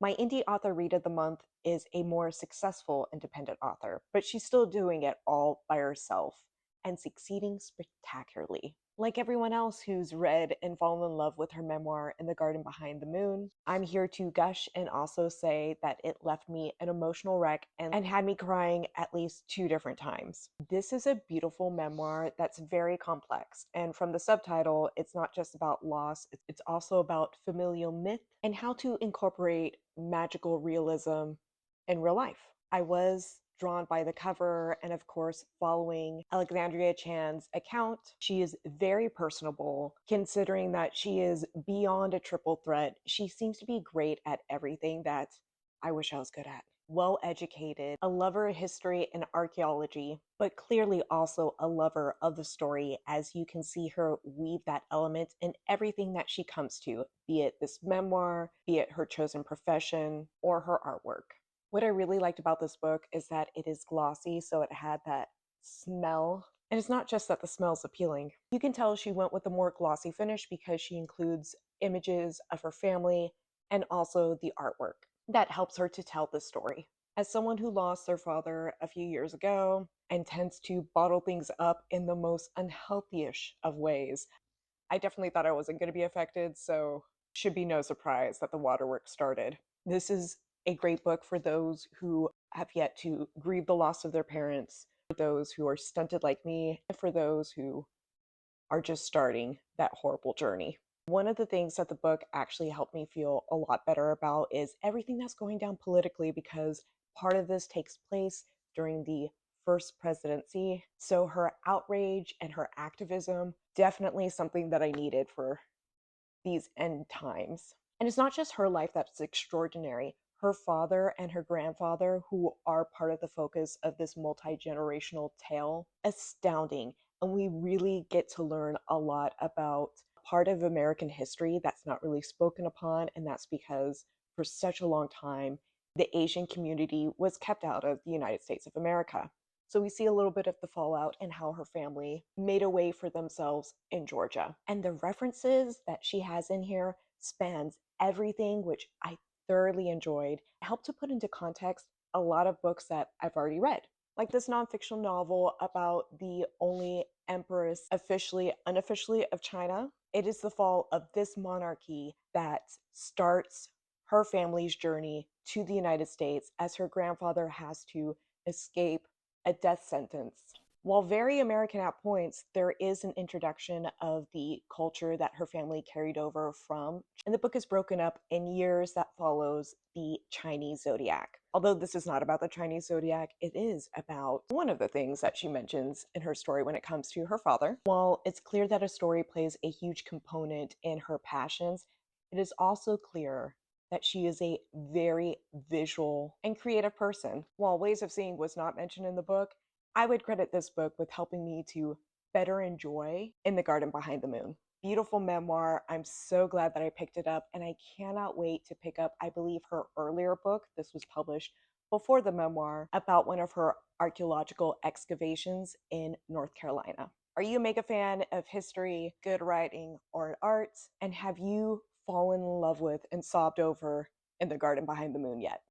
My indie author read of the month is a more successful independent author, but she's still doing it all by herself and succeeding spectacularly. Like everyone else who's read and fallen in love with her memoir, In the Garden Behind the Moon, I'm here to gush and also say that it left me an emotional wreck and had me crying at least two different times. This is a beautiful memoir that's very complex, and from the subtitle, it's not just about loss, it's also about familial myth and how to incorporate magical realism in real life. I was drawn by the cover and, of course, following Alexandria Chan's account. She is very personable, considering that she is beyond a triple threat. She seems to be great at everything that I wish I was good at. Well educated, a lover of history and archaeology, but clearly also a lover of the story, as you can see her weave that element in everything that she comes to, be it this memoir, be it her chosen profession, or her artwork. What I really liked about this book is that it is glossy, so it had that smell. And it's not just that the smell's appealing. You can tell she went with a more glossy finish because she includes images of her family and also the artwork that helps her to tell the story. As someone who lost their father a few years ago and tends to bottle things up in the most unhealthy-ish of ways, I definitely thought I wasn't going to be affected, so should be no surprise that the waterworks started. This is a great book for those who have yet to grieve the loss of their parents, for those who are stunted like me, and for those who are just starting that horrible journey. One of the things that the book actually helped me feel a lot better about is everything that's going down politically, because part of this takes place during the first presidency. So her outrage and her activism, definitely something that I needed for these end times. And it's not just her life that's extraordinary. Her father and her grandfather, who are part of the focus of this multi-generational tale, astounding. And we really get to learn a lot about part of American history that's not really spoken upon, and that's because for such a long time, the Asian community was kept out of the United States of America. So we see a little bit of the fallout and how her family made a way for themselves in Georgia. And the references that she has in here spans everything, which I thoroughly enjoyed. It helped to put into context a lot of books that I've already read, like this nonfiction novel about the only empress officially, unofficially of China. It is the fall of this monarchy that starts her family's journey to the United States as her grandfather has to escape a death sentence. While very American at points, there is an introduction of the culture that her family carried over from, and the book is broken up in years that follows the Chinese zodiac. Although this is not about the Chinese zodiac, it is about one of the things that she mentions in her story when it comes to her father. While it's clear that a story plays a huge component in her passions, it is also clear that she is a very visual and creative person. While ways of seeing was not mentioned in the book, I would credit this book with helping me to better enjoy In the Garden Behind the Moon. Beautiful memoir. I'm so glad that I picked it up, and I cannot wait to pick up, I believe, her earlier book. This was published before the memoir, about one of her archaeological excavations in North Carolina. Are you a mega fan of history, good writing, or art? And have you fallen in love with and sobbed over In the Garden Behind the Moon yet?